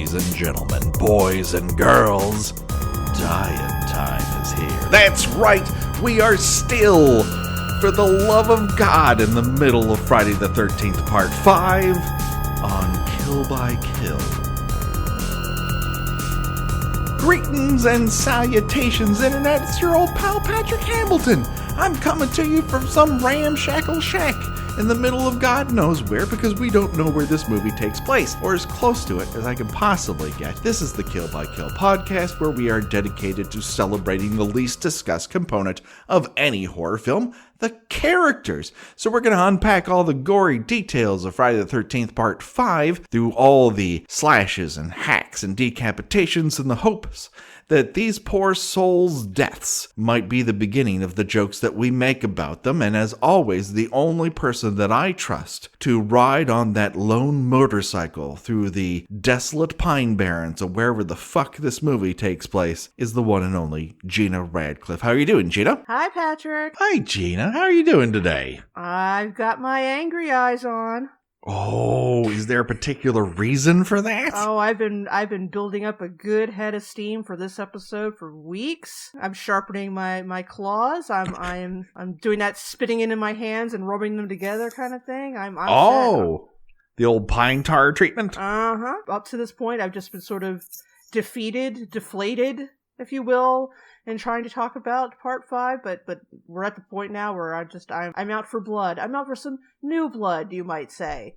Ladies and gentlemen, boys and girls, Dying Time is here. That's right, we are still, for the love of God, in the middle of Friday the 13th, Part 5, on Kill by Kill. Greetings and salutations, Internet. It's your old pal Patrick Hamilton. I'm coming to you from some ramshackle shack in the middle of God knows where, because we don't know where this movie takes place, or as close to it as I can possibly get. This is the Kill by Kill podcast, where we are dedicated to celebrating the least discussed component of any horror film, the characters. So we're going to unpack all the gory details of Friday the 13th Part 5 through all the slashes and hacks and decapitations in the hopes that these poor souls' deaths might be the beginning of the jokes that we make about them. And as always, the only person that I trust to ride on that lone motorcycle through the desolate Pine Barrens or wherever the fuck this movie takes place is the one and only Gina Radcliffe. How are you doing, Gina? Hi, Patrick. Hi, Gina. How are you doing today? I've got my angry eyes on. Oh, is there a particular reason for that? Oh, I've been building up a good head of steam for this episode for weeks. I'm sharpening my claws. I'm doing that spitting into my hands and rubbing them together kind of thing. I'm oh, the old pine tar treatment? Uh-huh. Up to this point, I've just been sort of defeated, deflated, if you will, in trying to talk about Part 5, but we're at the point now where I'm out for blood. I'm out for some new blood, you might say.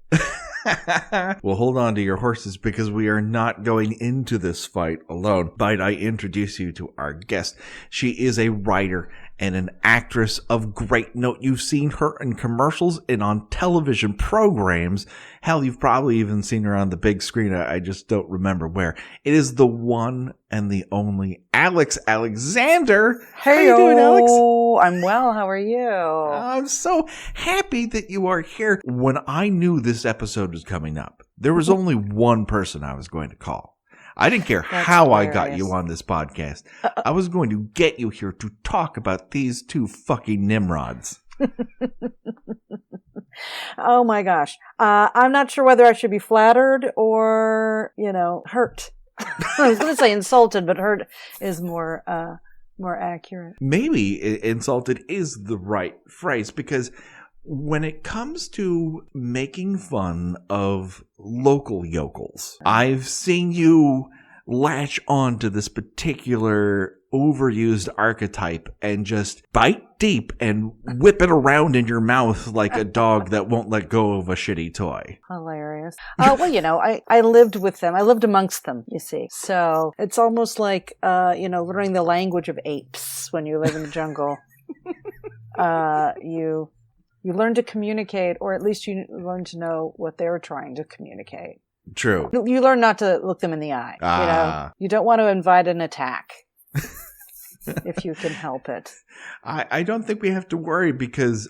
Well, hold on to your horses, because we are not going into this fight alone. Might I introduce you to our guest? She is a writer and an actress of great note. You've seen her in commercials and on television programs. Hell, you've probably even seen her on the big screen. I just don't remember where. It is the one and the only Alex Alexander. Hey, how you doing, Alex? I'm well. How are you? I'm so happy that you are here. When I knew this episode was coming up, there was only one person I was going to call. I didn't care how hilarious. I got you on this podcast. I was going to get you here to talk about these two fucking Nimrods. Oh my gosh. I'm not sure whether I should be flattered or, hurt. I was going to say insulted, but hurt is more accurate. Maybe insulted is the right phrase, because when it comes to making fun of local yokels, I've seen you latch on to this particular overused archetype and just bite deep and whip it around in your mouth like a dog that won't let go of a shitty toy. Hilarious. Well, I lived with them. I lived amongst them, you see. So it's almost like, learning the language of apes when you live in the jungle. You learn to communicate, or at least you learn to know what they're trying to communicate. True. You learn not to look them in the eye. You don't want to invite an attack if you can help it. I don't think we have to worry, because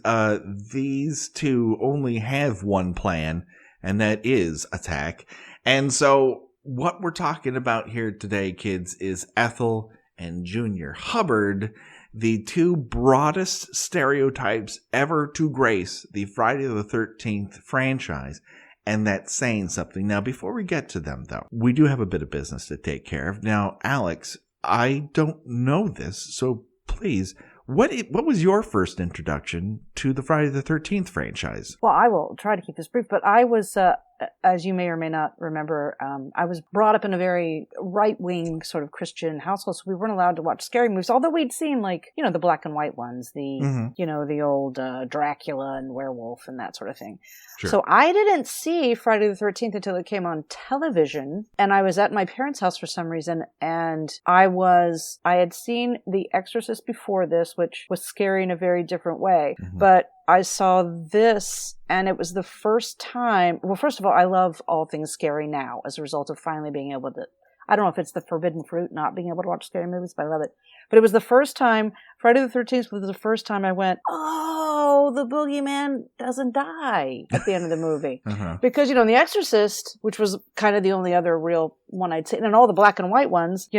these two only have one plan, and that is attack. And so what we're talking about here today, kids, is Ethel and Junior Hubbard, the two broadest stereotypes ever to grace the Friday the 13th franchise. And that's saying something. Now, before we get to them, though, we do have a bit of business to take care of. Now, Alex, I don't know this, so please, what was your first introduction to the Friday the 13th franchise? Well, I will try to keep this brief, but I was, as you may or may not remember, I was brought up in a very right-wing sort of Christian household, so we weren't allowed to watch scary movies, although we'd seen, the black and white ones, the old Dracula and werewolf and that sort of thing. Sure. So I didn't see Friday the 13th until it came on television, and I was at my parents' house for some reason, and I had seen The Exorcist before this, which was scary in a very different way, but I saw this, and it was the first time. Well, first of all, I love all things scary now as a result of finally being able to. I don't know if it's the forbidden fruit, not being able to watch scary movies, but I love it. But it was the first time, Friday the 13th was the first time I went, oh, the boogeyman doesn't die at the end of the movie. Because, in The Exorcist, which was kind of the only other real one I'd seen, and all the black and white ones,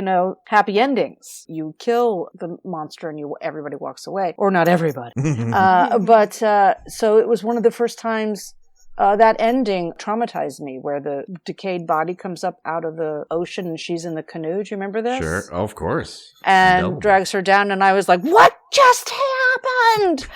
happy endings. You kill the monster and everybody walks away. Or not everybody. So it was one of the first times That ending traumatized me, where the decayed body comes up out of the ocean and she's in the canoe. Do you remember this? Sure, of course. And Indelible. drags her down, and I was like, what just happened?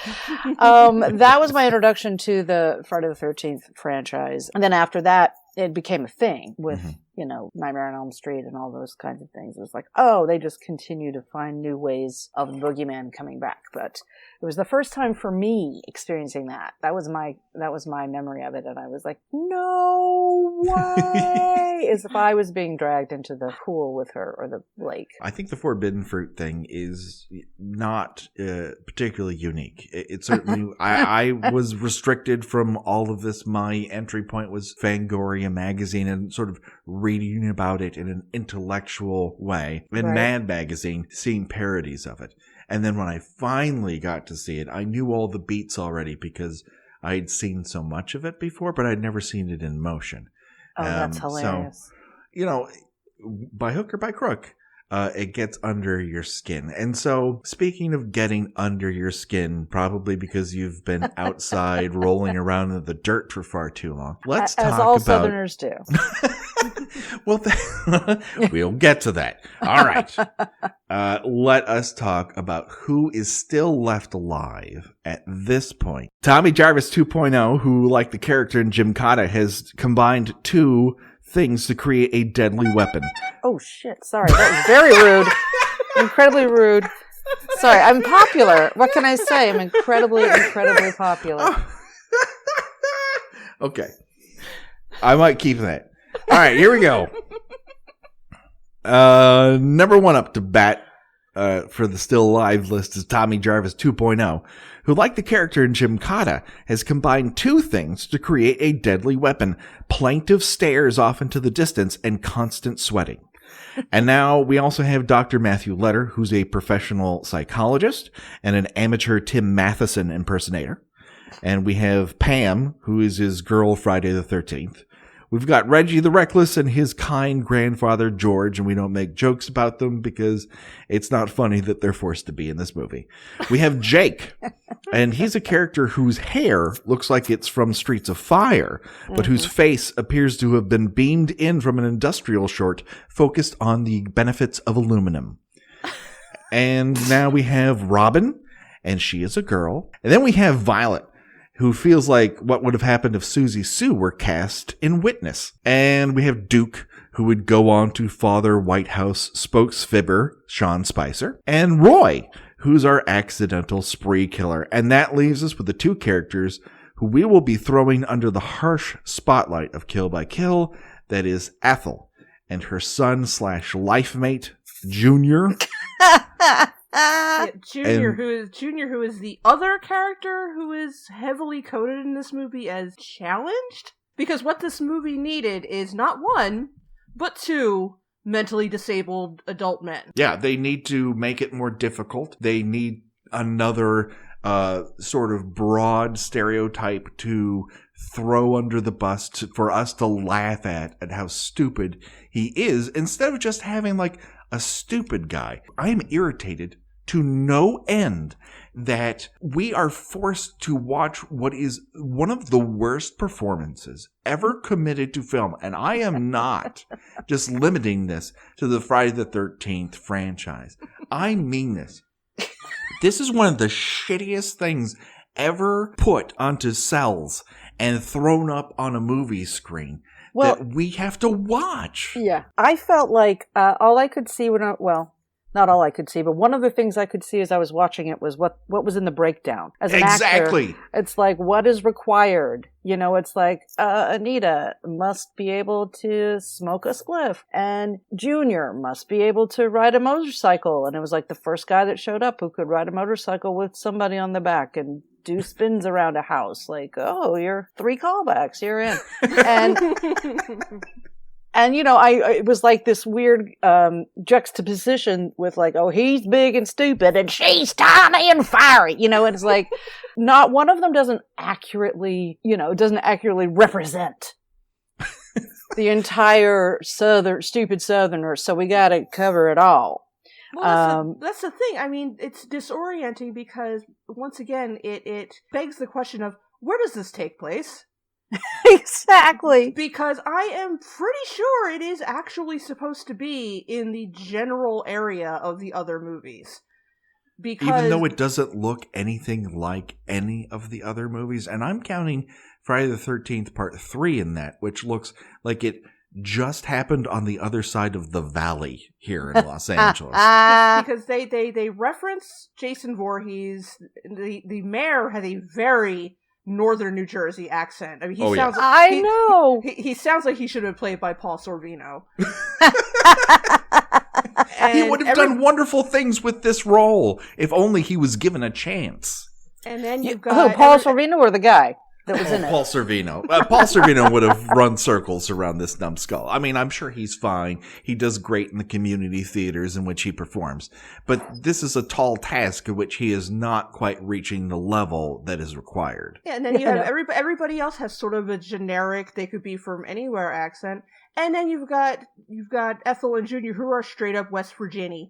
That was my introduction to the Friday the 13th franchise. And then after that, it became a thing with, Nightmare on Elm Street and all those kinds of things. It was like, oh, they just continue to find new ways of the boogeyman coming back. But it was the first time for me experiencing that. That was my memory of it. And I was like, no way. As if I was being dragged into the pool with her or the lake. I think the forbidden fruit thing is not particularly unique. It certainly, I was restricted from all of this. My entry point was Fangoria magazine and sort of reading about it in an intellectual way. In Right. Mad magazine, seeing parodies of it. And then when I finally got to see it, I knew all the beats already because I'd seen so much of it before, but I'd never seen it in motion. Oh, that's hilarious. So, by hook or by crook, it gets under your skin. And so, speaking of getting under your skin, probably because you've been outside rolling around in the dirt for far too long, let's talk As all about... Southerners do. Well, we'll get to that. All right. Let us talk about who is still left alive at this point. Tommy Jarvis 2.0, who, like the character in Gymkata, has combined two things to create a deadly weapon. Oh, shit. Sorry. That was very rude. Incredibly rude. Sorry. I'm popular. What can I say? I'm incredibly popular. Okay. I might keep that. All right, here we go. Number one up to bat for the still alive list is Tommy Jarvis 2.0, who, like the character in Gymkata, has combined two things to create a deadly weapon: plaintive stares off into the distance and constant sweating. And now we also have Dr. Matthew Letter, who's a professional psychologist and an amateur Tim Matheson impersonator. And we have Pam, who is his girl Friday the 13th. We've got Reggie the Reckless and his kind grandfather George, and we don't make jokes about them because it's not funny that they're forced to be in this movie. We have Jake, and he's a character whose hair looks like it's from Streets of Fire, but whose face appears to have been beamed in from an industrial short focused on the benefits of aluminum. And now we have Robin, and she is a girl. And then we have Violet, who feels like what would have happened if Susie Sue were cast in Witness. And we have Duke, who would go on to father White House spokesfibber Sean Spicer. And Roy, who's our accidental spree killer. And that leaves us with the two characters who we will be throwing under the harsh spotlight of Kill by Kill. That is Ethel and her son/life mate, Junior. Junior, who is the other character who is heavily coded in this movie as challenged? Because what this movie needed is not one, but two mentally disabled adult men. Yeah, they need to make it more difficult. They need another sort of broad stereotype to throw under the bus for us to laugh at how stupid he is, instead of just having like a stupid guy. I am irritated to no end that we are forced to watch what is one of the worst performances ever committed to film. And I am not just limiting this to the Friday the 13th franchise. I mean this. This is one of the shittiest things ever put onto cells and thrown up on a movie screen that we have to watch. Yeah. I felt like all I could see not all I could see, but one of the things I could see as I was watching it was what was in the breakdown. As an actor, it's like, what is required? You know, it's like, Anita must be able to smoke a spliff, and Junior must be able to ride a motorcycle. And it was like the first guy that showed up who could ride a motorcycle with somebody on the back and do spins around a house. Like, oh, you're 3 callbacks, you're in. And, you know, it was like this weird juxtaposition with like, oh, he's big and stupid and she's tiny and fiery, you know, and it's like, not one of them doesn't accurately represent the entire stupid Southerner. So we got to cover it all. Well, that's the thing. I mean, it's disorienting because, once again, it begs the question of, where does this take place? Exactly. Because I am pretty sure it is actually supposed to be in the general area of the other movies. Because Even though it doesn't look anything like any of the other movies. And I'm counting Friday the 13th Part 3 in that, which looks like it just happened on the other side of the valley here in Los Angeles. because they reference Jason Voorhees. The mayor has a very northern New Jersey accent. I mean, he sounds. I know. He sounds like he should have been played by Paul Sorvino. He would have done wonderful things with this role if only he was given a chance. And then you've got Paul Sorvino or the guy that was in it? Paul Sorvino. Paul Sorvino would have run circles around this numbskull. I mean, I'm sure he's fine. He does great in the community theaters in which he performs. But this is a tall task in which he is not quite reaching the level that is required. Yeah, and then you have everybody else has sort of a generic, they could be from anywhere accent. And then you've got Ethel and Junior, who are straight up West Virginia.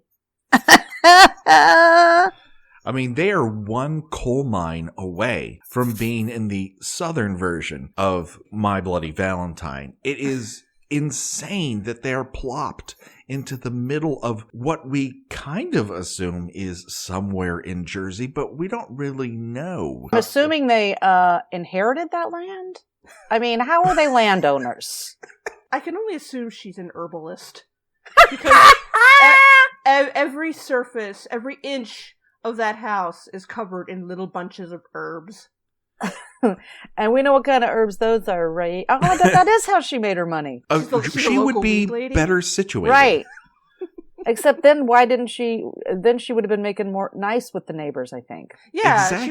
I mean, they are one coal mine away from being in the southern version of My Bloody Valentine. It is insane that they are plopped into the middle of what we kind of assume is somewhere in Jersey, but we don't really know. I'm assuming they inherited that land? I mean, how are they landowners? I can only assume she's an herbalist. Because every surface, every inch of that house is covered in little bunches of herbs. And we know what kind of herbs those are, right? Oh, that is how she made her money. She's She a would local be weed lady. better situated. Right. Except then why didn't she, then she would have been making more nice with the neighbors, I think. Yeah, Exactly.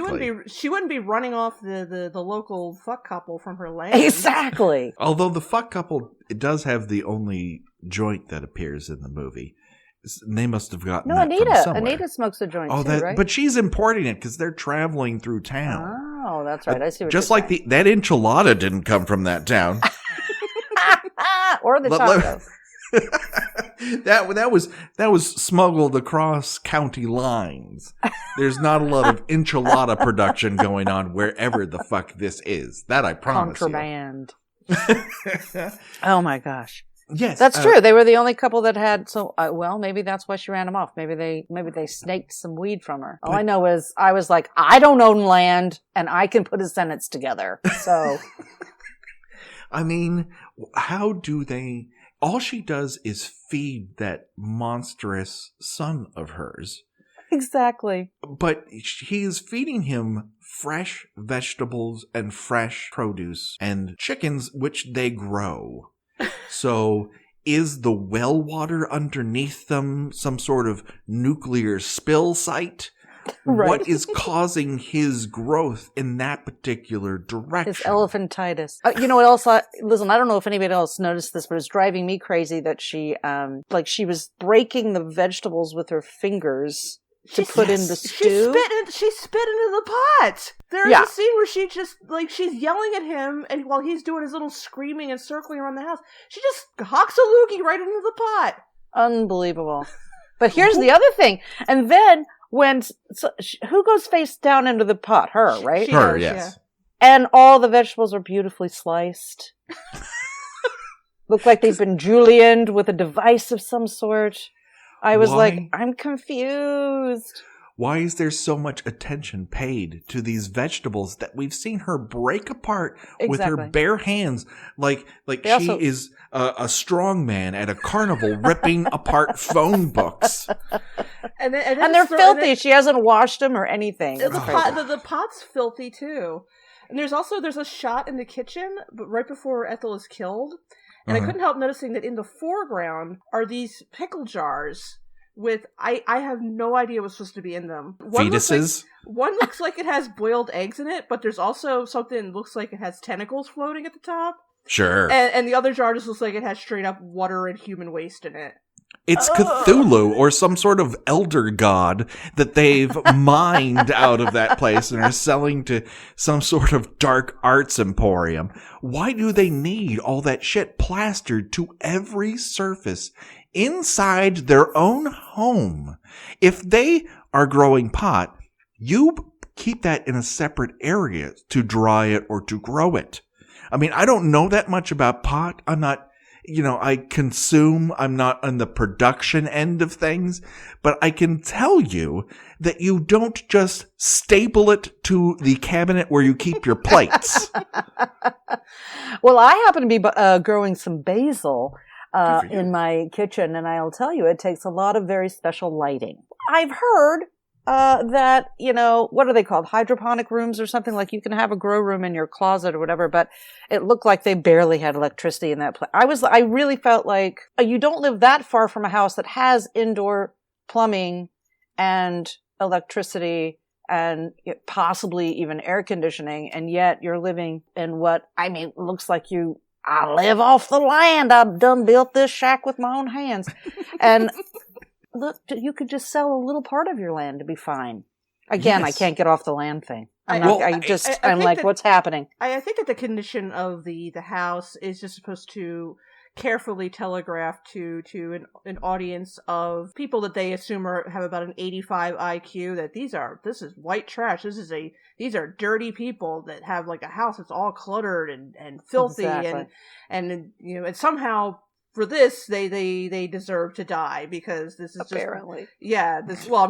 she wouldn't be running off the local fuck couple from her land. Exactly. Although the fuck couple, it does have the only joint that appears in the movie. They must have gotten No, that from Anita. somewhere. Anita smokes a joint Oh, too, that! right? But she's importing it because they're traveling through town. Oh, that's right. I see what Just you're like that enchilada didn't come from that town. or the Let- taco. that was smuggled across county lines. There's not a lot of enchilada production going on wherever the fuck this is. That I promise Contraband. you. Oh my gosh. Yes, That's true. They were the only couple that had. So, well, maybe that's why she ran them off. Maybe they snaked some weed from her. All I know is I was like, I don't own land, and I can put a sentence together. So, I mean, how do they? All she does is feed that monstrous son of hers. exactly. But he is feeding him fresh vegetables and fresh produce and chickens, which they grow. So is the well water underneath them some sort of nuclear spill site? Right. What is causing his growth in that particular direction? His elephantitis. You know what else? Listen, I don't know if anybody else noticed this, but it's driving me crazy that she was breaking the vegetables with her fingers to put in the stew. She spit into the pot. There's a scene where she just, she's yelling at him, and while he's doing his little screaming and circling around the house, she just hocks a loogie right into the pot. Unbelievable. But here's the other thing. And then who goes face down into the pot? Her, right? Her, does, yes. And all the vegetables are beautifully sliced. Look like they've been julienned with a device of some sort. I was like, I'm confused. Why is there so much attention paid to these vegetables that we've seen her break apart with her bare hands? Like she is a strong man at a carnival ripping apart phone books. And they're filthy. She hasn't washed them or anything. The pot's filthy too. And there's a shot in the kitchen, but right before Ethel is killed. And I couldn't help noticing that in the foreground are these pickle jars with, I have no idea what's supposed to be in them. Fetuses? One looks like it has boiled eggs in it, but there's also something that looks like it has tentacles floating at the top. Sure. And the other jar just looks like it has straight up water and human waste in it. It's Cthulhu or some sort of elder god that they've mined out of that place and are selling to some sort of dark arts emporium. Why do they need all that shit plastered to every surface inside their own home? If they are growing pot, you keep that in a separate area to dry it or to grow it. I mean, I don't know that much about pot. I'm not, I consume, I'm not on the production end of things, but I can tell you that you don't just staple it to the cabinet where you keep your plates. Well, I happen to be growing some basil in my kitchen, and I'll tell you, it takes a lot of very special lighting. I've heard that, what are they called? Hydroponic rooms or something? Like you can have a grow room in your closet or whatever, but it looked like they barely had electricity in that place. I really felt like you don't live that far from a house that has indoor plumbing and electricity and possibly even air conditioning, and yet you're living in looks like I live off the land. I've done built this shack with my own hands. And look, you could just sell a little part of your land to be fine. Again, yes. I can't get off the land thing. I'm like, what's happening? I think that the condition of the house is just supposed to carefully telegraph to an audience of people that they assume have about an 85 IQ that this is white trash. These are dirty people that have like a house that's all cluttered and filthy. Exactly. and somehow for this, they deserve to die because this is apparently.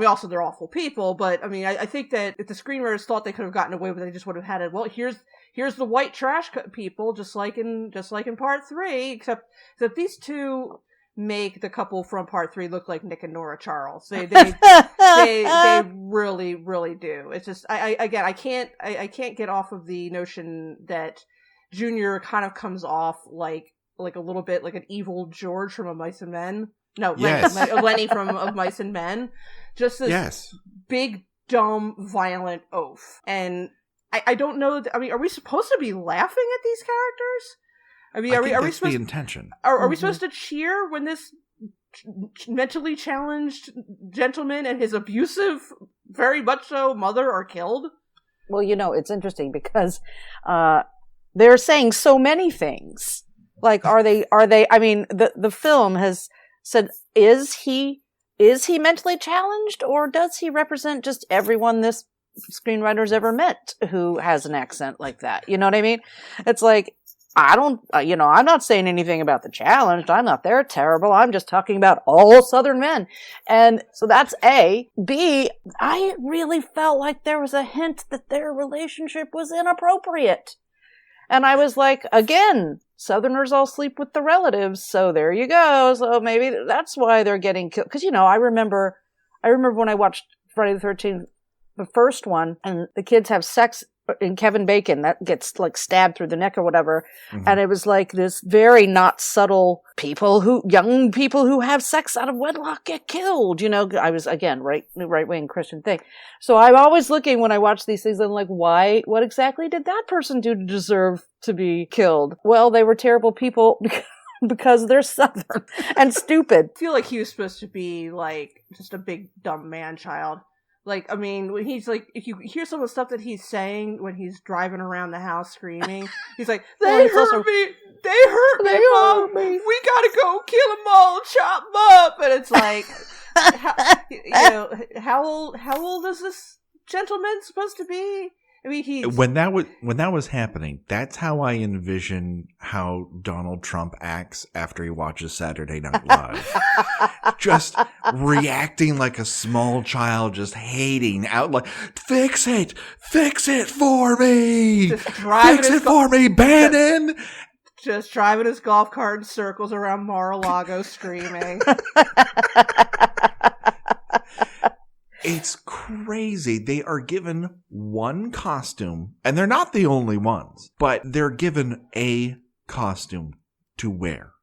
Also they're awful people, but I mean, I think that if the screenwriters thought they could have gotten away with it, they just would have had it. Well, here's the white trash people, just like in part 3, except that these two make the couple from part 3 look like Nick and Nora Charles. They really, really do. It's just I can't get off of the notion that Junior kind of comes off like a little bit like an evil George from Of Mice and Men. No, yes. Lenny from Of Mice and Men. Just this big, dumb, violent oaf. And I don't know. Are we supposed to be laughing at these characters? I mean, are we supposed the intention? Are we supposed to cheer when this mentally challenged gentleman and his abusive, very much so, mother are killed? Well, it's interesting because they're saying so many things. Like, are they, I mean, the film has said, is he mentally challenged, or does he represent just everyone this screenwriter's ever met who has an accent like that? You know what I mean? It's like, I'm not saying anything about the challenged. I'm not, they're terrible. I'm just talking about all Southern men. And so that's A. B, I really felt like there was a hint that their relationship was inappropriate. And I was like, again, Southerners all sleep with the relatives, so there you go. So maybe that's why they're getting killed. Because, I remember when I watched Friday the 13th, the first one, and the kids have sex in Kevin Bacon that gets like stabbed through the neck or whatever. Mm-hmm. And it was like this very not subtle young people who have sex out of wedlock get killed. I was, again, right-wing Christian thing. So I'm always looking when I watch these things, I'm like, what exactly did that person do to deserve to be killed? Well, they were terrible people because they're Southern and stupid. I feel like he was supposed to be like just a big dumb man-child. Like, I mean, when he's like, if you hear some of the stuff that he's saying when he's driving around the house screaming, he's like, they hurt me, Mom, we gotta go kill them all, chop them up, and it's like, how old is this gentleman supposed to be? I mean, when that was happening, that's how I envision how Donald Trump acts after he watches Saturday Night Live. Just reacting like a small child, just hating out like, fix it for me, fix it for me, Bannon. Just driving his golf cart in circles around Mar-a-Lago screaming. It's crazy. They are given one costume, and they're not the only ones, but they're given a costume to wear.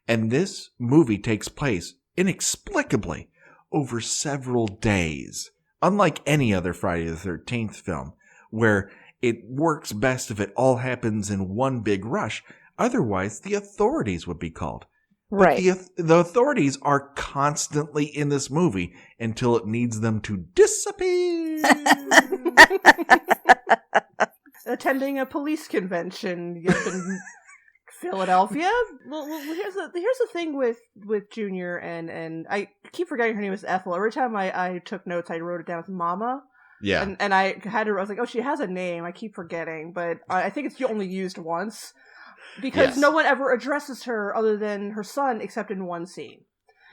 And this movie takes place inexplicably over several days, unlike any other Friday the 13th film, where it works best if it all happens in one big rush. Otherwise, the authorities would be called. Right. The authorities are constantly in this movie until it needs them to disappear. Attending a police convention in Philadelphia. Well, here's the thing with Junior and I keep forgetting her name is Ethel. Every time I took notes, I wrote it down as Mama. Yeah. And I was like, oh, she has a name. I keep forgetting, but I think it's only used once because Yes. no one ever addresses her other than her son, except in one scene.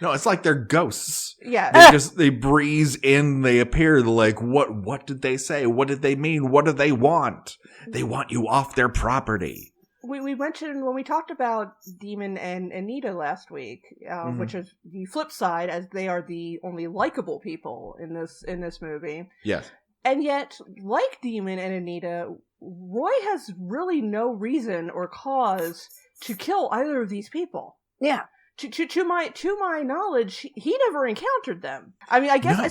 No, it's like they're ghosts. Yeah. They breeze in, they appear, they're like, what did they say? What did they mean? What do they want? They want you off their property. We mentioned when we talked about Demon and Anita last week, Mhm. which is the flip side, as they are the only likable people in this movie. Yes. And yet, like Demon and Anita, Roy has really no reason or cause to kill either of these people. Yeah. To my knowledge, he never encountered them. I mean, I guess No. I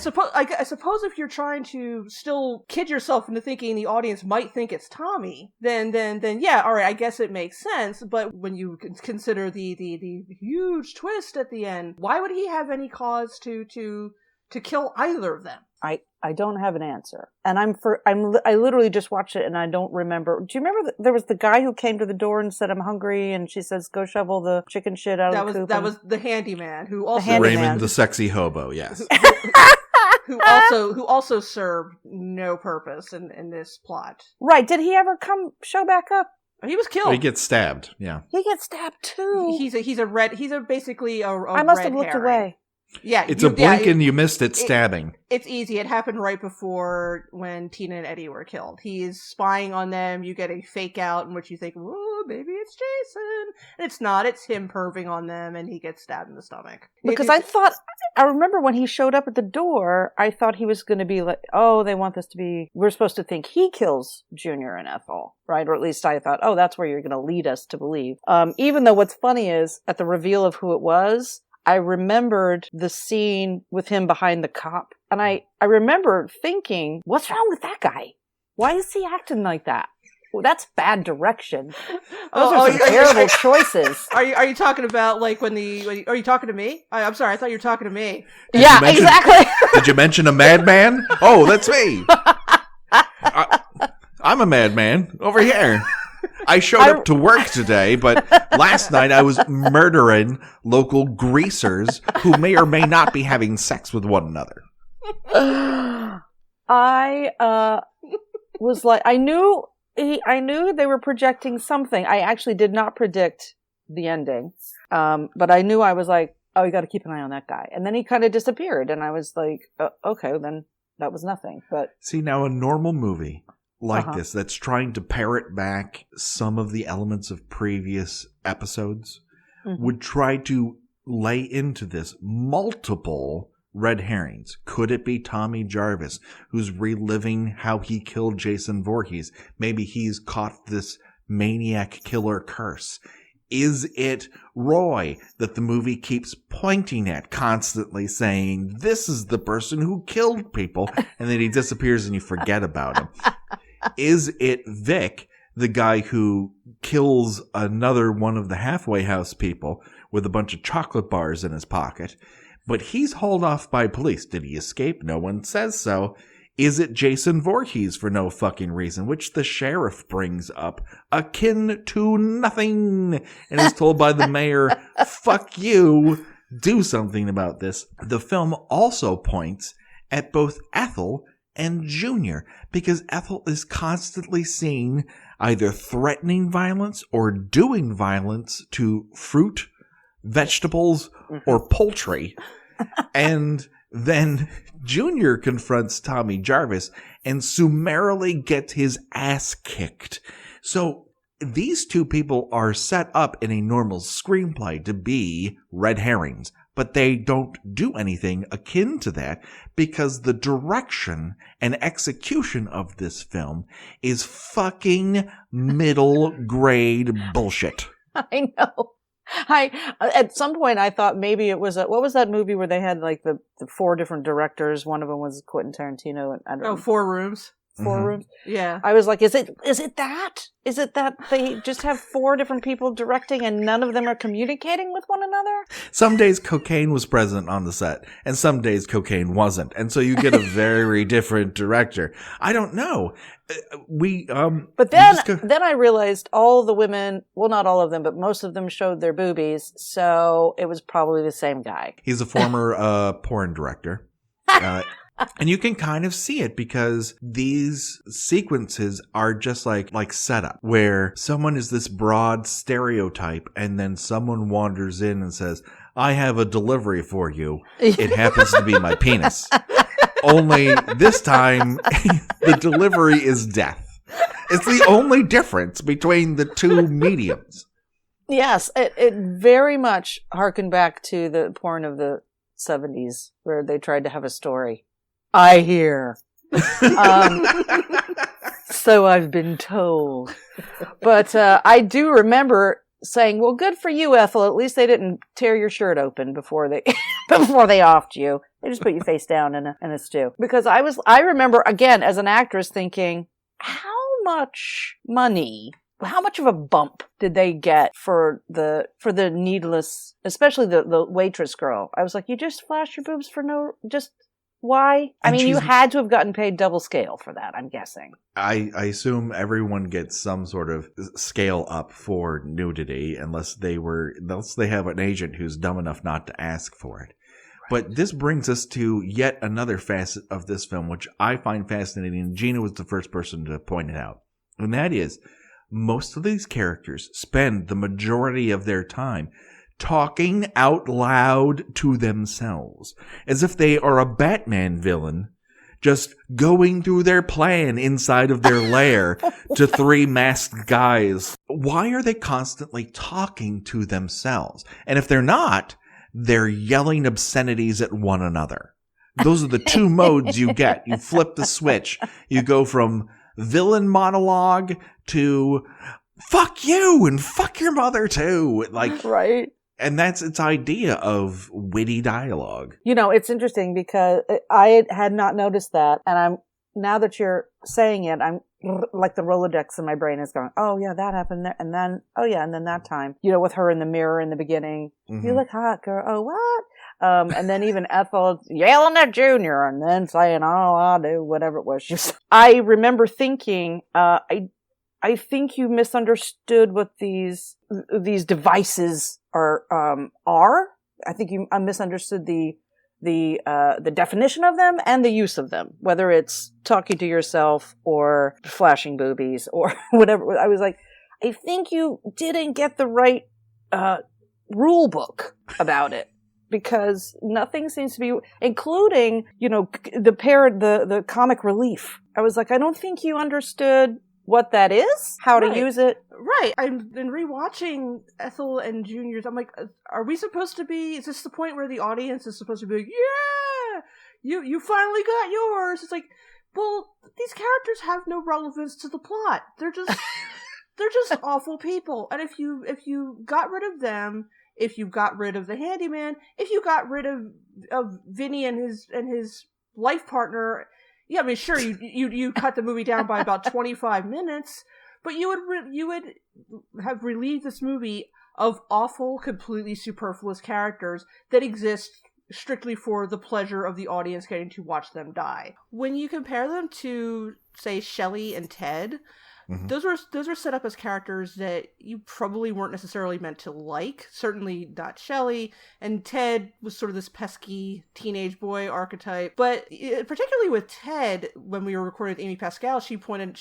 suppose if you're trying to still kid yourself into thinking the audience might think it's Tommy, then yeah, all right, I guess it makes sense. But when you consider the huge twist at the end, why would he have any cause to kill either of them? I don't have an answer, and I literally just watched it, and I don't remember. Do you remember there was the guy who came to the door and said, "I'm hungry," and she says, "Go shovel the chicken shit out of the coop." That was the handyman who also handyman. Raymond the sexy hobo, yes. who also served no purpose in this plot. Right? Did he ever show back up? He was killed. He gets stabbed, yeah. He gets stabbed too. He's basically a I must red have looked herring. away. Yeah, It's a blink and you missed it stabbing. It's easy. It happened right before when Tina and Eddie were killed. He's spying on them. You get a fake out in which you think, "Whoa, maybe it's Jason." And it's not. It's him perving on them, and he gets stabbed in the stomach. Because I remember when he showed up at the door, I thought he was going to be like, oh, they want this to be, we're supposed to think he kills Junior and Ethel, right? Or at least I thought, oh, that's where you're going to lead us to believe. Even though what's funny is, at the reveal of who it was, I remembered the scene with him behind the cop. And I remember thinking, what's wrong with that guy? Why is he acting like that? Well, that's bad direction. Those are some terrible choices. Are you talking about like when are you talking to me? I'm sorry, I thought you were talking to me. Yeah, exactly. Did you mention a madman? Oh, that's me. I'm a madman over here. I showed up to work today, but last night I was murdering local greasers who may or may not be having sex with one another. I was like, I knew they were projecting something. I actually did not predict the ending, but I knew, I was like, oh, you got to keep an eye on that guy. And then he kind of disappeared, and I was like, okay, then that was nothing. But see, now a normal movie like Uh-huh. this that's trying to parrot back some of the elements of previous episodes would try to lay into this multiple red herrings. Could it be Tommy Jarvis, who's reliving how he killed Jason Voorhees? Maybe he's caught this maniac killer curse. Is it Roy that the movie keeps pointing at, constantly saying, this is the person who killed people, and then he disappears and you forget about him? Is it Vic, the guy who kills another one of the halfway house people with a bunch of chocolate bars in his pocket, but he's hauled off by police? Did he escape? No one says so. Is it Jason Voorhees for no fucking reason, which the sheriff brings up, akin to nothing, and is told by the mayor, fuck you, do something about this. The film also points at both Ethel and Junior, because Ethel is constantly seen either threatening violence or doing violence to fruit, vegetables, or poultry. And then Junior confronts Tommy Jarvis and summarily gets his ass kicked. So these two people are set up in a normal screenplay to be red herrings, but they don't do anything akin to that because the direction and execution of this film is fucking middle grade bullshit. I know. At some point I thought maybe it was what was that movie where they had like the 4 different directors? One of them was Quentin Tarantino, and I don't know. 4 Rooms. 4 Rooms. Yeah. I was like, is it that? Is it that they just have 4 different people directing and none of them are communicating with one another? Some days cocaine was present on the set, and some days cocaine wasn't. And so you get a very different director. I don't know. But then I realized all the women, well, not all of them, but most of them showed their boobies. So it was probably the same guy. He's a former porn director. And you can kind of see it because these sequences are just like setup, where someone is this broad stereotype and then someone wanders in and says, I have a delivery for you. It happens to be my penis. Only this time, the delivery is death. It's the only difference between the two mediums. Yes, it very much harkened back to the porn of the 70s where they tried to have a story. I hear. So I've been told. But I do remember saying, well, good for you, Ethel. At least they didn't tear your shirt open before they offed you. They just put you face down in a stew. Because I remember, again, as an actress thinking, how much money, how much of a bump did they get for the needless, especially the waitress girl? I was like, you just flash your boobs for why? I mean, you had to have gotten paid double scale for that, I'm guessing. I assume everyone gets some sort of scale up for nudity unless they have an agent who's dumb enough not to ask for it. But this brings us to yet another facet of this film, which I find fascinating, and Gina was the first person to point it out. And that is, most of these characters spend the majority of their time talking out loud to themselves, as if they are a Batman villain, just going through their plan inside of their lair to three masked guys. Why are they constantly talking to themselves? And if they're not, they're yelling obscenities at one another. Those are the two modes you get. You flip the switch. You go from villain monologue to fuck you and fuck your mother too. Right. And that's its idea of witty dialogue. You know, it's interesting because I had not noticed that. And now that you're saying it, I'm like the Rolodex in my brain is going, oh yeah, that happened there. And then, oh yeah, and then that time, with her in the mirror in the beginning, you look hot, girl. Oh, what? And then even Ethel yelling at Junior and then saying, oh, I'll do whatever it was. I remember thinking, I think you misunderstood what these devices are. I think you misunderstood the definition of them and the use of them, whether it's talking to yourself or flashing boobies or whatever. I was like, I think you didn't get the right rule book about it. Because nothing seems to be, including, the comic relief. I was like, I don't think you understood what that is, how to use it. Right. I've been rewatching Ethel and Junior's. I'm like, are we supposed to be, is this the point where the audience is supposed to be like, yeah, you finally got yours? It's like, well, these characters have no relevance to the plot. They're just awful people. And if you got rid of them, if you got rid of the handyman, if you got rid of Vinny and his life partner, yeah, I mean, sure, you cut the movie down by about 25 minutes, but you would have relieved this movie of awful, completely superfluous characters that exist strictly for the pleasure of the audience getting to watch them die. When you compare them to, say, Shelley and Ted, those are set up as characters that you probably weren't necessarily meant to like. Certainly not Shelley. And Ted was sort of this pesky teenage boy archetype. But particularly with Ted, when we were recording with Amy Pascal, she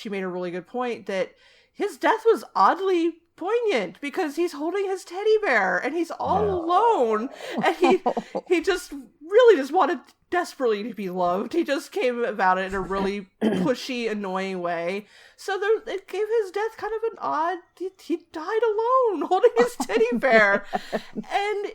made a really good point that his death was oddly poignant because he's holding his teddy bear and he's all alone, and he just really just wanted desperately to be loved. He just came about it in a really pushy, annoying way. So it gave his death kind of an odd, he died alone holding his teddy bear. And,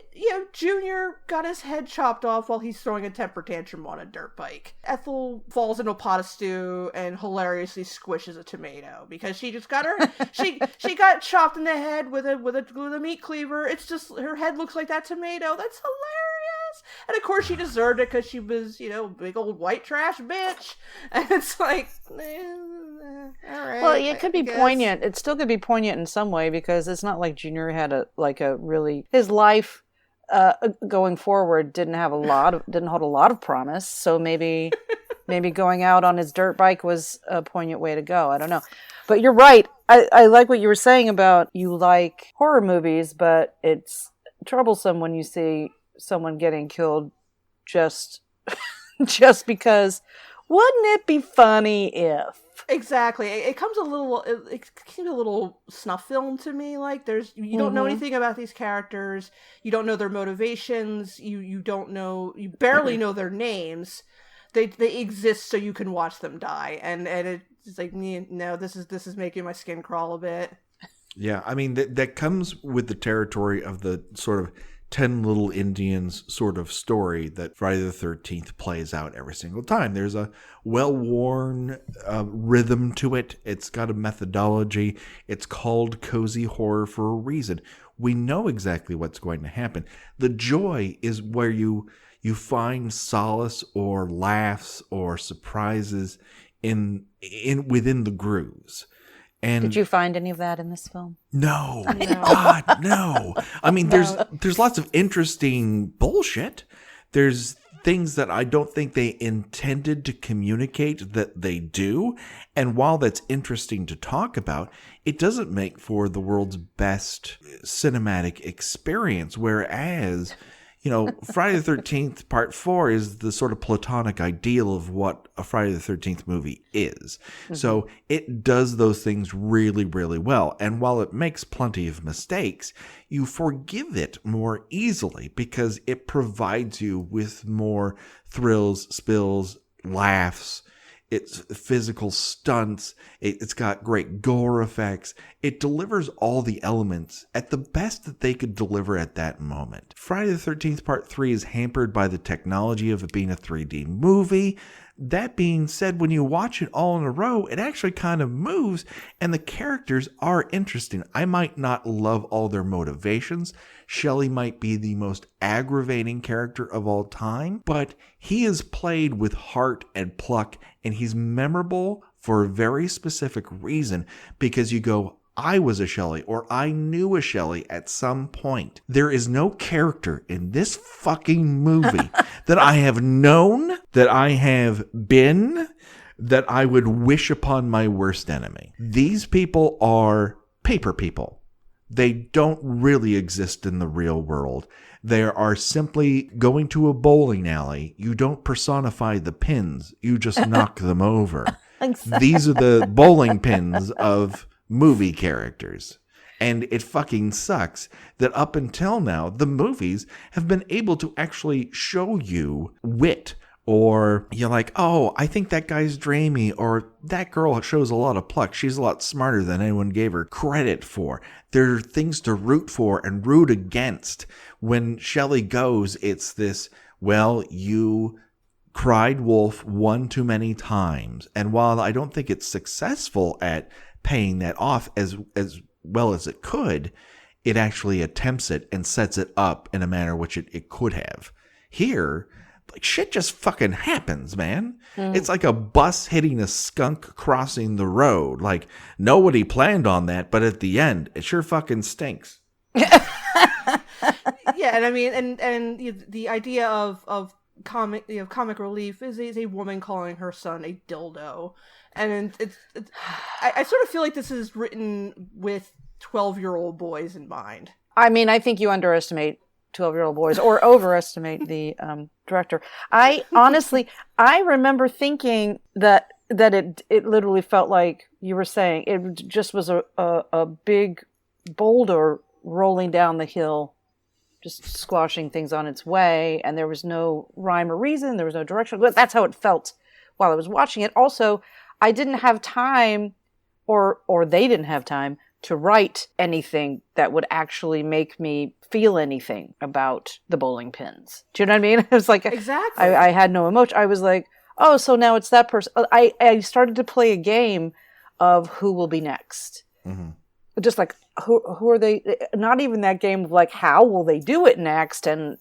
Junior got his head chopped off while he's throwing a temper tantrum on a dirt bike. Ethel falls into a pot of stew and hilariously squishes a tomato because she just got she got chopped in the head with a meat cleaver. It's just, her head looks like that tomato. That's hilarious. And of course she deserved it because she was, a big old white trash bitch. And it's like, all right. Well, it could be poignant. It still could be poignant in some way because it's not like Junior had his life going forward didn't hold a lot of promise. So maybe going out on his dirt bike was a poignant way to go. I don't know. But you're right. I like what you were saying about you like horror movies, but it's troublesome when you see someone getting killed just just because wouldn't it be funny if? Exactly. It comes a little. It seems a little snuff film to me. Like you don't know anything about these characters. You don't know their motivations. You don't know. You barely know their names. They exist so you can watch them die, and it's like, no, this is making my skin crawl a bit. Yeah, I mean that comes with the territory of the sort of 10 Little Indians sort of story that Friday the 13th plays out every single time. There's a well-worn rhythm to it. It's got a methodology. It's called cozy horror for a reason. We know exactly what's going to happen. The joy is where you find solace or laughs or surprises in within the grooves. And did you find any of that in this film? No. God, no. I mean, there's lots of interesting bullshit. There's things that I don't think they intended to communicate that they do. And while that's interesting to talk about, it doesn't make for the world's best cinematic experience. Whereas, Friday the 13th Part 4 is the sort of platonic ideal of what a Friday the 13th movie is. Mm-hmm. So it does those things really, really well. And while it makes plenty of mistakes, you forgive it more easily because it provides you with more thrills, spills, laughs. It's physical stunts. It's got great gore effects. It delivers all the elements at the best that they could deliver at that moment. Friday the 13th Part 3 is hampered by the technology of it being a 3D movie. That being said, when you watch it all in a row, it actually kind of moves and the characters are interesting. I might not love all their motivations. Shelley might be the most aggravating character of all time, but he is played with heart and pluck, and he's memorable for a very specific reason because you go, I was a Shelley, or I knew a Shelley at some point. There is no character in this fucking movie that I have known, that I have been, that I would wish upon my worst enemy. These people are paper people. They don't really exist in the real world. They are simply going to a bowling alley. You don't personify the pins. You just knock them over. Exactly. These are the bowling pins of movie characters. And it fucking sucks that up until now, the movies have been able to actually show you wit. Or you're like, oh, I think that guy's dreamy, or that girl shows a lot of pluck. She's a lot smarter than anyone gave her credit for. There are things to root for and root against. When Shelley goes, it's this, well, you cried wolf one too many times. And while I don't think it's successful at paying that off as well as it could, it actually attempts it and sets it up in a manner which it could have. Here, like, shit just fucking happens, man. It's like a bus hitting a skunk crossing the road. Like, nobody planned on that, but at the end, it sure fucking stinks. Yeah, and I mean, and the idea of comic relief is a woman calling her son a dildo, and it's I sort of feel like this is written with 12-year-old boys in mind. I mean, I think you underestimate 12-year-old boys or overestimate the director. I honestly, I remember thinking that it literally felt like you were saying it just was a big boulder rolling down the hill, just squashing things on its way, and there was no rhyme or reason, there was no direction. But that's how it felt while I was watching it. Also, I didn't have time, or they didn't have time to write anything that would actually make me feel anything about the bowling pins. Do you know what I mean? It was like, exactly. I had no emotion. I was like, oh, so now it's that person. I started to play a game of who will be next. Mm-hmm. Just like, who are they? Not even that game of like, how will they do it next? And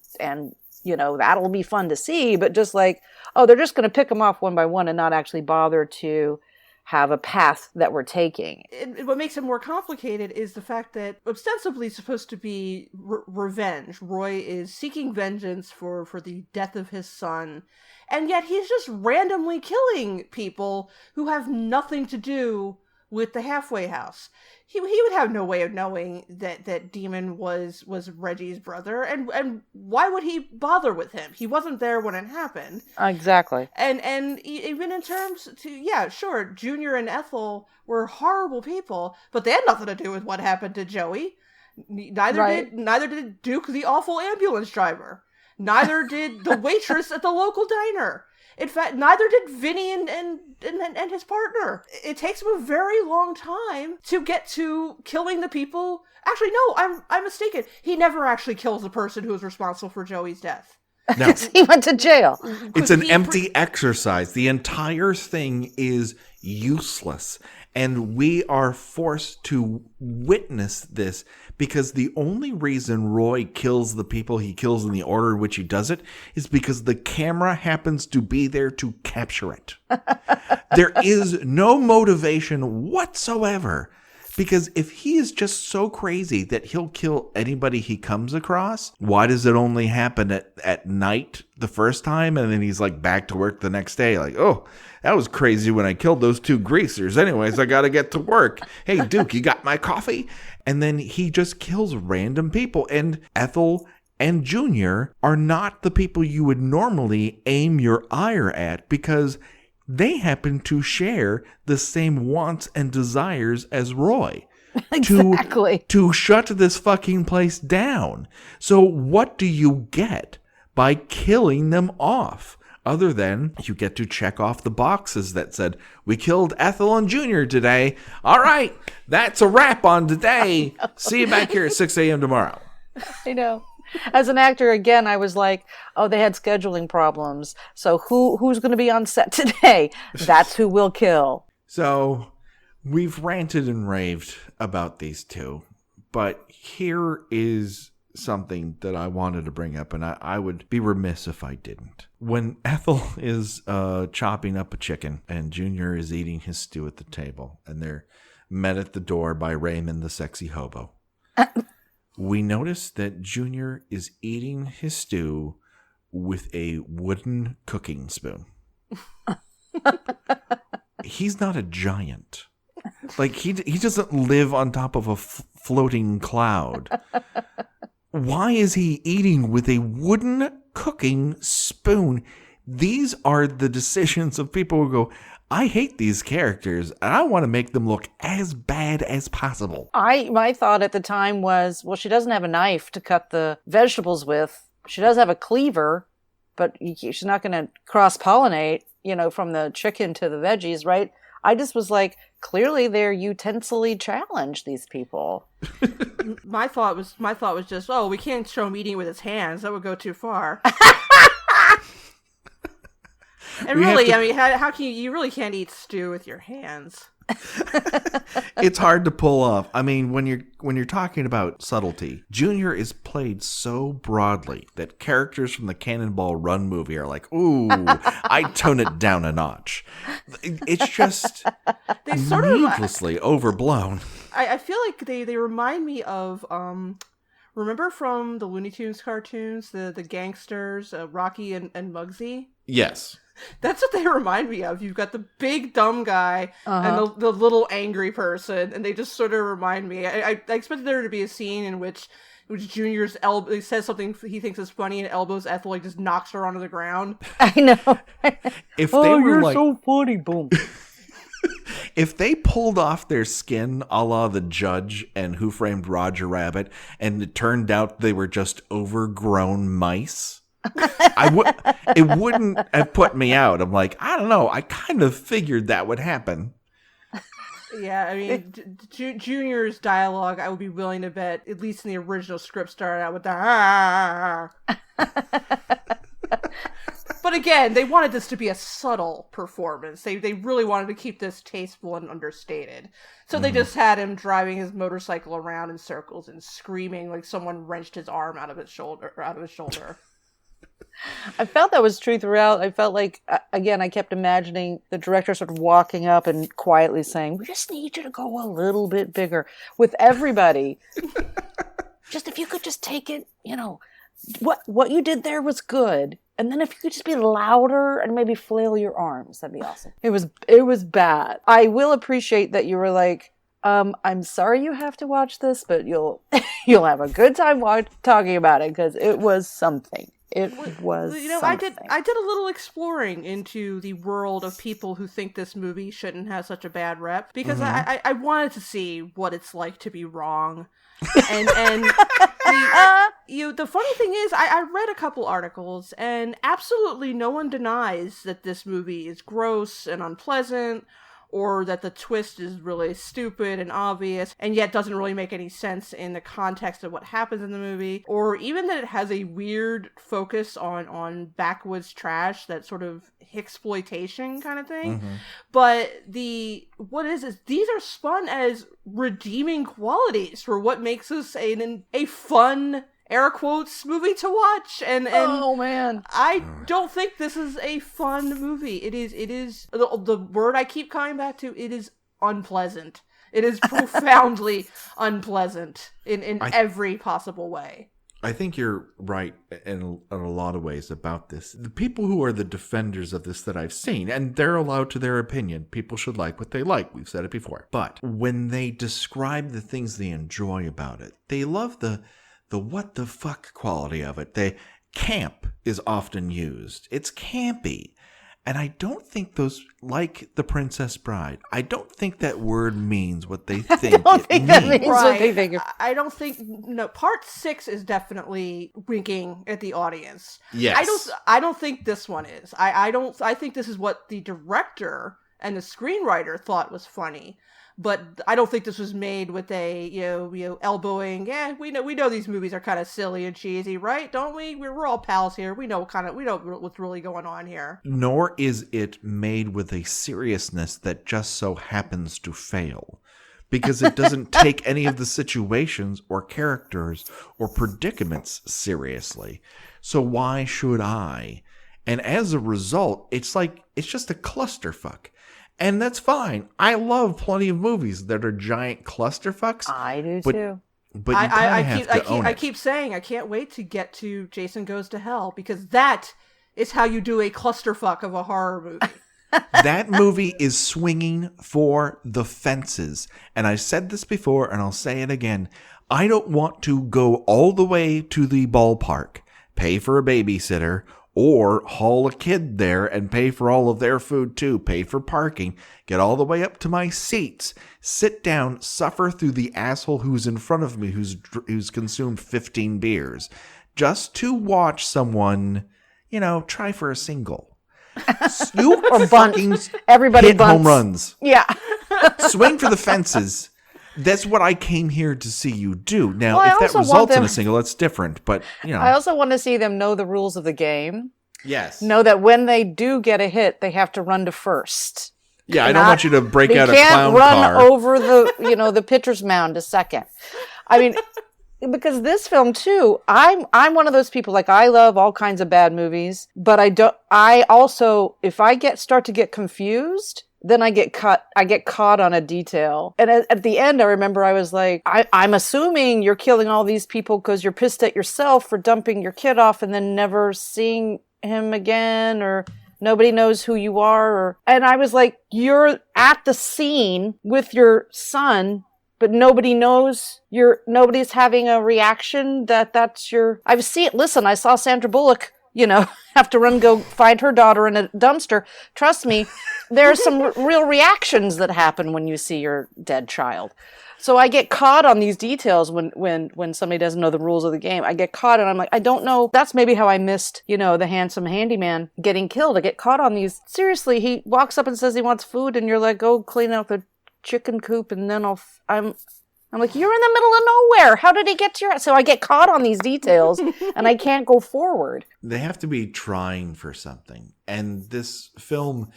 that'll be fun to see. But just like, oh, they're just going to pick them off one by one and not actually bother to have a path that we're taking. What makes it more complicated is the fact that ostensibly supposed to be revenge. Roy is seeking vengeance for the death of his son, and yet he's just randomly killing people who have nothing to do with the halfway house. he would have no way of knowing that Demon was Reggie's brother, and why would he bother with him? He wasn't there when it happened. Exactly. And even in terms to, yeah, sure, Junior and Ethel were horrible people, but they had nothing to do with what happened to Joey. Neither did Duke, the awful ambulance driver. Neither did the waitress at the local diner. In fact, neither did Vinny and his partner. It takes him a very long time to get to killing the people. Actually, no, I'm mistaken. He never actually kills the person who was responsible for Joey's death. No. He went to jail. It's an empty exercise. The entire thing is useless. And we are forced to witness this because the only reason Roy kills the people he kills in the order in which he does it is because the camera happens to be there to capture it. There is no motivation whatsoever. Because if he is just so crazy that he'll kill anybody he comes across, why does it only happen at night the first time? And then he's like back to work the next day. Like, oh, that was crazy when I killed those two greasers. Anyways, I got to get to work. Hey, Duke, you got my coffee? And then he just kills random people. And Ethel and Junior are not the people you would normally aim your ire at because they happen to share the same wants and desires as Roy. Exactly. To shut this fucking place down. So what do you get by killing them off? Other than you get to check off the boxes that said, we killed Ethel and Junior today. All right, that's a wrap on today. See you back here at 6 a.m. tomorrow. I know. As an actor, again, I was like, oh, they had scheduling problems. So who's going to be on set today? That's who we'll kill. So we've ranted and raved about these two, but here is something that I wanted to bring up, and I would be remiss if I didn't. When Ethel is chopping up a chicken and Junior is eating his stew at the table, and they're met at the door by Raymond the sexy hobo, we notice that Junior is eating his stew with a wooden cooking spoon. He's not a giant. Like, he doesn't live on top of a floating cloud. Why is he eating with a wooden cooking spoon? These are the decisions of people who go, I hate these characters, and I want to make them look as bad as possible. My thought at the time was, well, she doesn't have a knife to cut the vegetables with. She does have a cleaver, but she's not going to cross-pollinate, from the chicken to the veggies, right? I just was like, clearly they're utensily challenged, these people. My thought was just, oh, we can't show him eating with his hands. That would go too far. And really, I mean, how can you really can't eat stew with your hands? It's hard to pull off. I mean, when you're talking about subtlety, Junior is played so broadly that characters from the Cannonball Run movie are like, ooh, I'd tone it down a notch. It's just they sort needlessly overblown. I feel like they remind me of remember from the Looney Tunes cartoons, the gangsters, Rocky and Muggsy? Yes. That's what they remind me of. You've got the big dumb guy and the little angry person, and they just sort of remind me. I expected there to be a scene in which Junior's he says something he thinks is funny and elbows Ethel, like just knocks her onto the ground. I know. If they were you're like, so funny, boom. If they pulled off their skin a la the Judge and Who Framed Roger Rabbit, and it turned out they were just overgrown mice, it wouldn't have put me out. I'm like, I don't know. I kind of figured that would happen. Yeah, I mean, Junior's dialogue, I would be willing to bet, at least in the original script, started out with the But again, they wanted this to be a subtle performance. They really wanted to keep this tasteful and understated. So they just had him driving his motorcycle around in circles and screaming like someone wrenched his arm out of his shoulder. I felt that was true throughout. I felt like, again, I kept imagining the director sort of walking up and quietly saying, we just need you to go a little bit bigger with everybody. Just if you could just take it, what you did there was good. And then if you could just be louder and maybe flail your arms, that'd be awesome. It was bad. I will appreciate that you were like, I'm sorry you have to watch this, but you'll have a good time talking about it because it was something. It was something. I did a little exploring into the world of people who think this movie shouldn't have such a bad rep because I wanted to see what it's like to be wrong. And the funny thing is, I read a couple articles, and absolutely no one denies that this movie is gross and unpleasant, or that the twist is really stupid and obvious, and yet doesn't really make any sense in the context of what happens in the movie, or even that it has a weird focus on backwoods trash, that sort of Hicksploitation kind of thing. But what is these are spun as redeeming qualities for what makes this a fun, air quotes, movie to watch, and oh man, I don't think this is a fun movie. It is the word I keep coming back to. It is unpleasant. It is profoundly unpleasant in every possible way. I think you're right in a lot of ways about this. The people who are the defenders of this that I've seen, and they're allowed to their opinion. People should like what they like. We've said it before. But when they describe the things they enjoy about it, they love the what the fuck quality of it. Camp is often used. It's campy. And I don't think those, like The Princess Bride, I don't think that word means what they think it means. That means what they think. I don't think, no, part 6 is definitely winking at the audience. Yes. I don't think this one is. I think this is what the director and the screenwriter thought was funny. But I don't think this was made with a elbowing. Yeah, we know these movies are kind of silly and cheesy, right? Don't we? We're all pals here. We know what's really going on here. Nor is it made with a seriousness that just so happens to fail, because it doesn't take any of the situations or characters or predicaments seriously. So why should I? And as a result, it's just a clusterfuck. And that's fine. I love plenty of movies that are giant clusterfucks. I do too. But you have to own it. I keep saying I can't wait to get to Jason Goes to Hell, because that is how you do a clusterfuck of a horror movie. That movie is swinging for the fences. And I said this before, and I'll say it again. I don't want to go all the way to the ballpark, pay for a babysitter, or haul a kid there and pay for all of their food too, pay for parking, get all the way up to my seats, sit down, suffer through the asshole who's in front of me who's consumed 15 beers, just to watch someone, try for a single. You or bunt. Everybody hit bunts. Home runs. Yeah. Swing for the fences. That's what I came here to see you do. Now, well, if that results in a single, that's different. But, I also want to see them know the rules of the game. Yes. Know that when they do get a hit, they have to run to first. Yeah, I don't want you to break out a clown car. They can't run over the pitcher's mound to second. I mean, because this film too, I'm one of those people, like, I love all kinds of bad movies, but I also, if I start to get confused, then I get caught on a detail. And at the end, I remember I was like, I'm assuming you're killing all these people because you're pissed at yourself for dumping your kid off and then never seeing him again, or nobody knows who you are. And I was like, you're at the scene with your son, but nobody knows nobody's having a reaction that's your... I saw Sandra Bullock, have to go find her daughter in a dumpster. Trust me, there are some real reactions that happen when you see your dead child. So I get caught on these details when somebody doesn't know the rules of the game. I get caught and I'm like, I don't know. That's maybe how I missed, the handsome handyman getting killed. I get caught on these. Seriously, he walks up and says he wants food and you're like, go clean out the chicken coop, and then I'm like, you're in the middle of nowhere. How did he get to your... So I get caught on these details and I can't go forward. They have to be trying for something. And this film,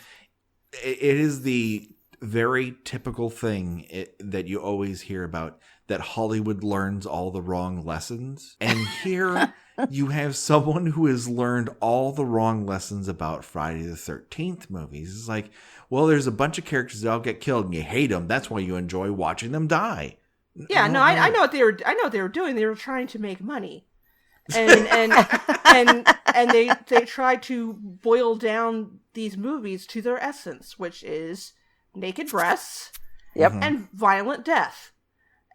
it is the very typical thing that you always hear about, that Hollywood learns all the wrong lessons. And here you have someone who has learned all the wrong lessons about Friday the 13th movies. It's like, well, there's a bunch of characters that all get killed and you hate them. That's why you enjoy watching them die. Yeah, no, I know what they were doing. They were trying to make money, and they tried to boil down these movies to their essence, which is naked breasts Yep. and violent death.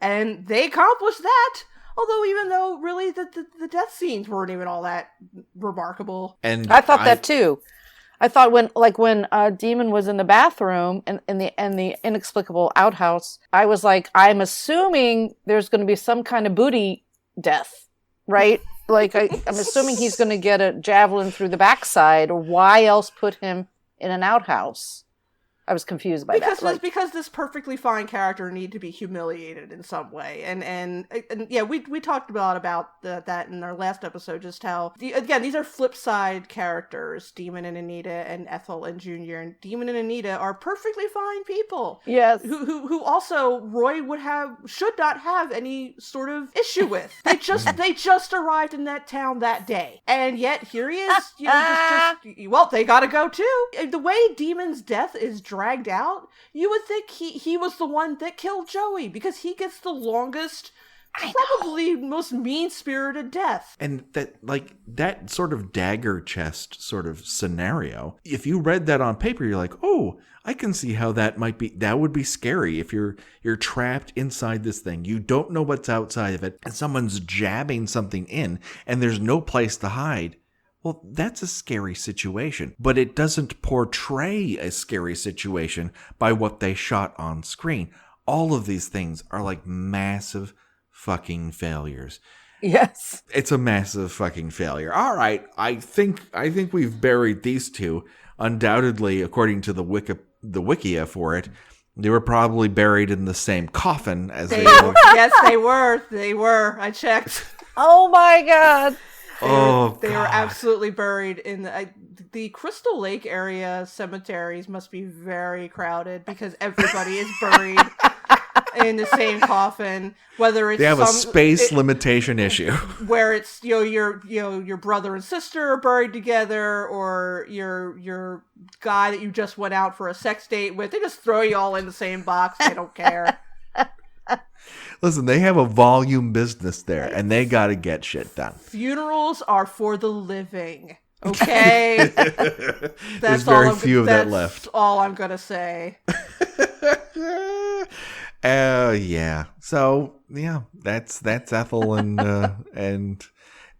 And they accomplished that. Although, even though really the death scenes weren't even all that remarkable. And I thought that too. I thought when Demon was in the bathroom in the inexplicable outhouse, I was like, I'm assuming there's going to be some kind of booty death, right? Like I'm assuming he's going to get a javelin through the backside, or why else put him in an outhouse? I was confused by that. Because this perfectly fine character needed to be humiliated in some way, and yeah, we talked about that in our last episode. Just how again these are flip side characters, Demon and Anita, and Ethel and Junior. And Demon and Anita are perfectly fine people. Yes, who also Roy should not have any sort of issue with. They just arrived in that town that day, and yet here he is. Well, they gotta go too. The way Demon's death is dragged out, you would think he was the one that killed Joey, because he gets the longest, probably most mean-spirited death. And that sort of dagger chest sort of scenario, if you read that on paper, you're like, oh, I can see how that would be scary if you're trapped inside this thing. You don't know what's outside of it, and someone's jabbing something in, and there's no place to hide. Well, that's a scary situation, but it doesn't portray a scary situation by what they shot on screen. All of these things are like massive fucking failures. Yes. It's a massive fucking failure. All right, I think we've buried these two. Undoubtedly, according to the Wikia for it, they were probably buried in the same coffin as they were. Yes, they were. They were. I checked. Oh my God. They were absolutely buried in the Crystal Lake area. Cemeteries must be very crowded because everybody is buried in the same coffin. Whether it's they have a space limitation issue, where it's your brother and sister are buried together, or your guy that you just went out for a sex date with. They just throw you all in the same box. They don't care. Listen, they have a volume business there, and they got to get shit done. Funerals are for the living, okay? There's very few of that left. That's all I'm going to say. Yeah. So, yeah, that's Ethel and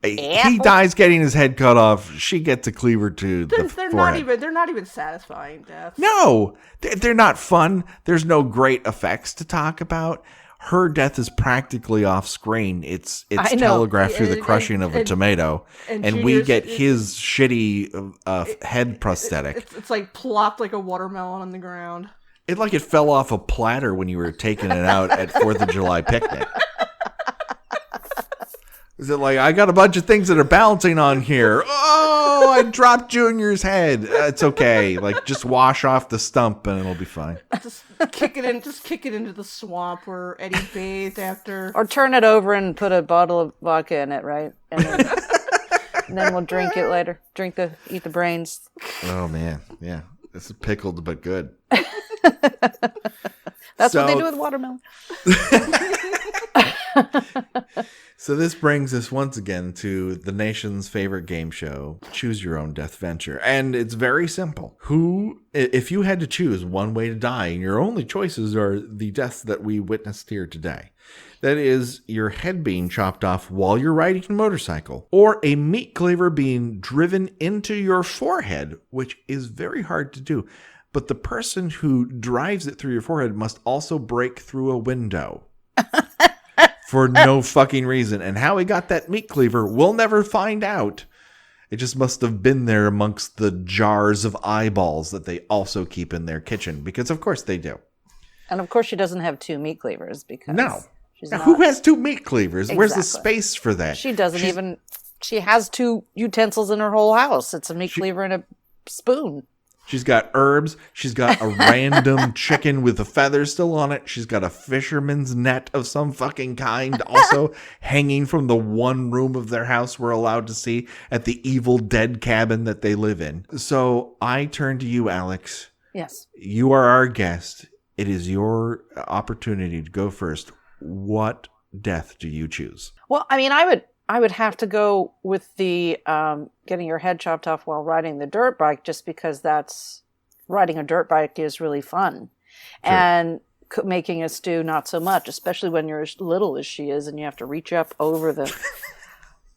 he dies getting his head cut off. She gets a cleaver to the forehead. They're not even satisfying deaths. No, they're not fun. There's no great effects to talk about. Her death is practically off screen. It's telegraphed through the crushing of a tomato, and we get his shitty head prosthetic. It's like plopped like a watermelon on the ground. It fell off a platter when you were taking it out at 4th of July picnic. Is it like, I got a bunch of things that are balancing on here? Oh, I dropped Junior's head. It's okay. Just wash off the stump and it'll be fine. Just kick it into the swamp where Eddie bathed after. Or turn it over and put a bottle of vodka in it, right? And then we'll drink it later. Eat the brains. Oh, man. Yeah. This is pickled but good. That's what they do with watermelon. So this brings us once again to the nation's favorite game show, Choose Your Own Death Venture. And it's very simple. If you had to choose one way to die, and your only choices are the deaths that we witnessed here today. That is, your head being chopped off while you're riding a motorcycle, or a meat cleaver being driven into your forehead, which is very hard to do. But the person who drives it through your forehead must also break through a window. For no fucking reason. And how he got that meat cleaver, we'll never find out. It just must have been there amongst the jars of eyeballs that they also keep in their kitchen. Because of course they do. And of course she doesn't have 2 meat cleavers because... No. Who has 2 meat cleavers? Exactly. Where's the space for that? She doesn't even... She has 2 utensils in her whole house. It's a meat cleaver and a spoon. She's got herbs. She's got a random chicken with the feathers still on it. She's got a fisherman's net of some fucking kind also hanging from the one room of their house we're allowed to see at the Evil Dead cabin that they live in. So I turn to you, Alex. Yes. You are our guest. It is your opportunity to go first. What death do you choose? Well, I mean, I would have to go with the getting your head chopped off while riding the dirt bike, just because riding a dirt bike is really fun. Sure. And making a stew, not so much, especially when you're as little as she is and you have to reach up over the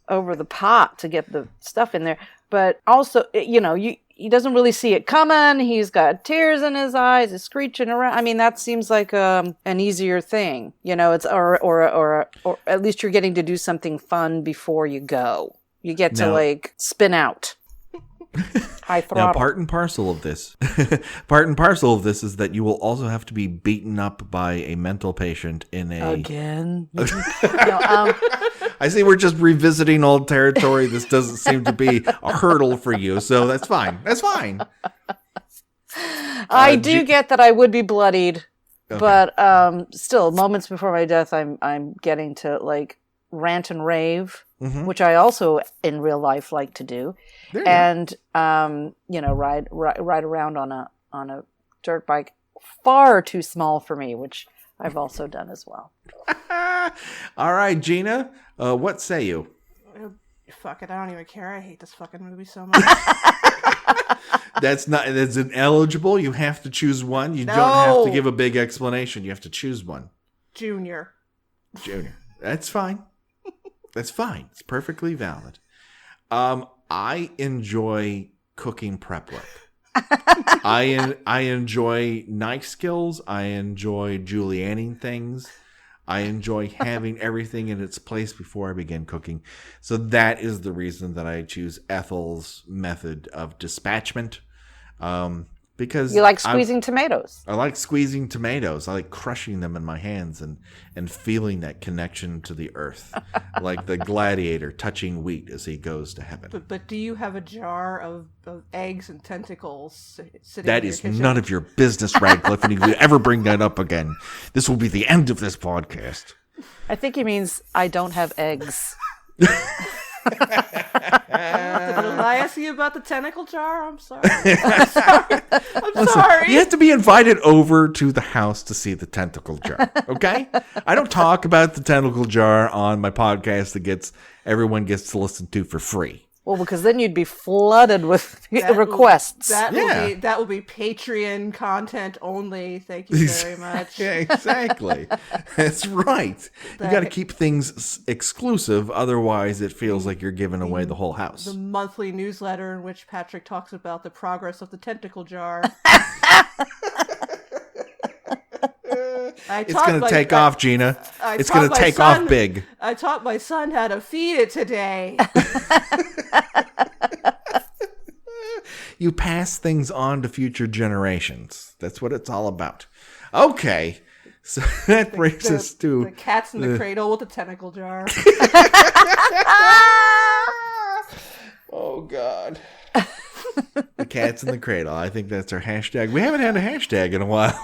over the pot to get the stuff in there. But also, he doesn't really see it coming. He's got tears in his eyes. He's screeching around. I mean, that seems like an easier thing, It's or at least you're getting to do something fun before you go. You get to spin out. High throttle. Now, part and parcel of this is that you will also have to be beaten up by a mental patient in a... Again? I see we're just revisiting old territory. This doesn't seem to be a hurdle for you, so that's fine. That's fine. I do get that I would be bloodied, okay. But still, moments before my death, I'm getting to, rant and rave, which I also, in real life, like to do. And ride around on a dirt bike far too small for me, which I've also done as well. All right, Gina, what say you? Fuck it, I don't even care. I hate this fucking movie so much. That's ineligible. You have to choose one. You don't have to give a big explanation. You have to choose one. Junior. That's fine. That's fine. It's perfectly valid. I enjoy cooking prep work. I enjoy knife skills. I enjoy julienning things. I enjoy having everything in its place before I begin cooking. So that is the reason that I choose Ethel's method of dispatchment. Because you like squeezing tomatoes. I like squeezing tomatoes. I like crushing them in my hands and feeling that connection to the earth, like the gladiator touching wheat as he goes to heaven. But do you have a jar of eggs and tentacles sitting that in your is kitchen? None of your business, Radcliffe, and if you ever bring that up again, this will be the end of this podcast. I think he means I don't have eggs. Did I ask you about the tentacle jar? I'm sorry. I'm sorry. You have to be invited over to the house to see the tentacle jar, okay? I don't talk about the tentacle jar on my podcast that everyone gets to listen to for free. Well, because then you'd be flooded with requests. That will be Patreon content only. Thank you very much. Yeah, exactly. That's right. You got to keep things exclusive, otherwise it feels like you're giving away the whole house. The monthly newsletter in which Patrick talks about the progress of the tentacle jar. It's going to take off, Gina. It's going to take off big. I taught my son how to feed it today. You pass things on to future generations. That's what it's all about. Okay. So that brings us to... The cat's in the cradle with the tentacle jar. Oh, God. The cat's in the cradle. I think that's our hashtag. We haven't had a hashtag in a while.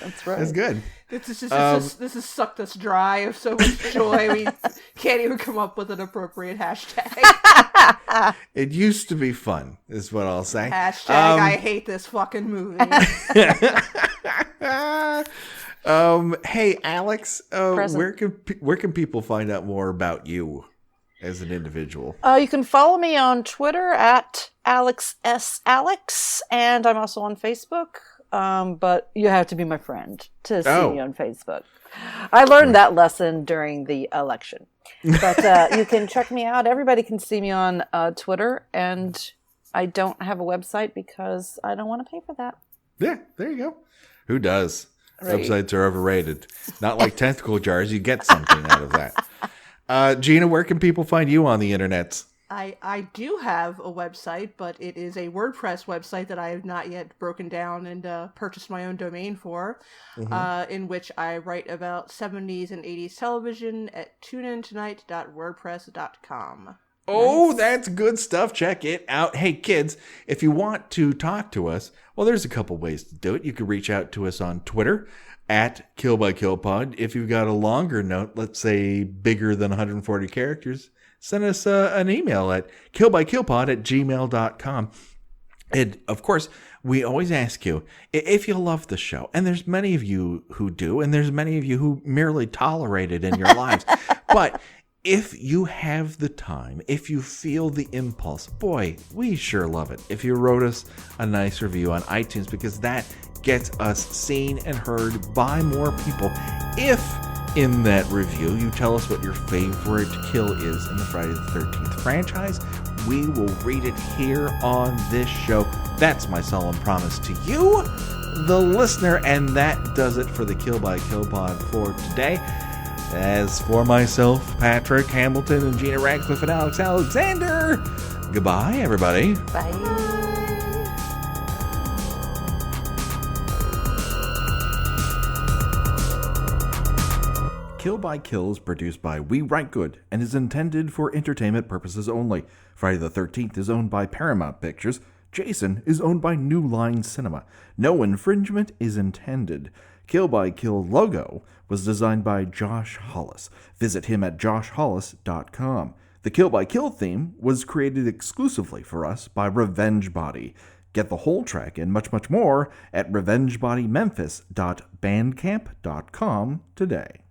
That's right. That's good. This has sucked us dry of so much joy. We can't even come up with an appropriate hashtag. It used to be fun, is what I'll say. Hashtag I hate this fucking movie. Hey, Alex, where can people find out more about you as an individual? You can follow me on Twitter at AlexSAlex, and I'm also on Facebook. But you have to be my friend to see me on Facebook. I learned that lesson during the election. But you can check me out. Everybody can see me on Twitter, and I don't have a website because I don't want to pay for that. Yeah, there you go. Who does? Right. Websites are overrated. Not like tentacle jars. You get something out of that. Gina, where can people find you on the internet? I do have a website, but it is a WordPress website that I have not yet broken down and purchased my own domain for, in which I write about 70s and 80s television at tuneintonight.wordpress.com. Oh, nice. That's good stuff. Check it out. Hey, kids, if you want to talk to us, well, there's a couple ways to do it. You can reach out to us on Twitter at KillByKillPod. If you've got a longer note, let's say bigger than 140 characters, send us an email at killbykillpod@gmail.com. And, of course, we always ask you, if you love the show, and there's many of you who do, and there's many of you who merely tolerate it in your lives, but If you have the time, if you feel the impulse, boy, we sure love it if you wrote us a nice review on iTunes, because that gets us seen and heard by more people. If in that review you tell us what your favorite kill is in the Friday the 13th franchise, we will read it here on this show. That's my solemn promise to you, the listener, and that does it for the Kill by Kill Pod for today. As for myself, Patrick Hamilton, and Gina Radcliffe, and Alex Alexander, goodbye, everybody. Bye. Kill by Kill is produced by We Write Good and is intended for entertainment purposes only. Friday the 13th is owned by Paramount Pictures. Jason is owned by New Line Cinema. No infringement is intended. Kill by Kill logo was designed by Josh Hollis. Visit him at joshhollis.com. The Kill by Kill theme was created exclusively for us by Revenge Body. Get the whole track and much, much more at revengebodymemphis.bandcamp.com today.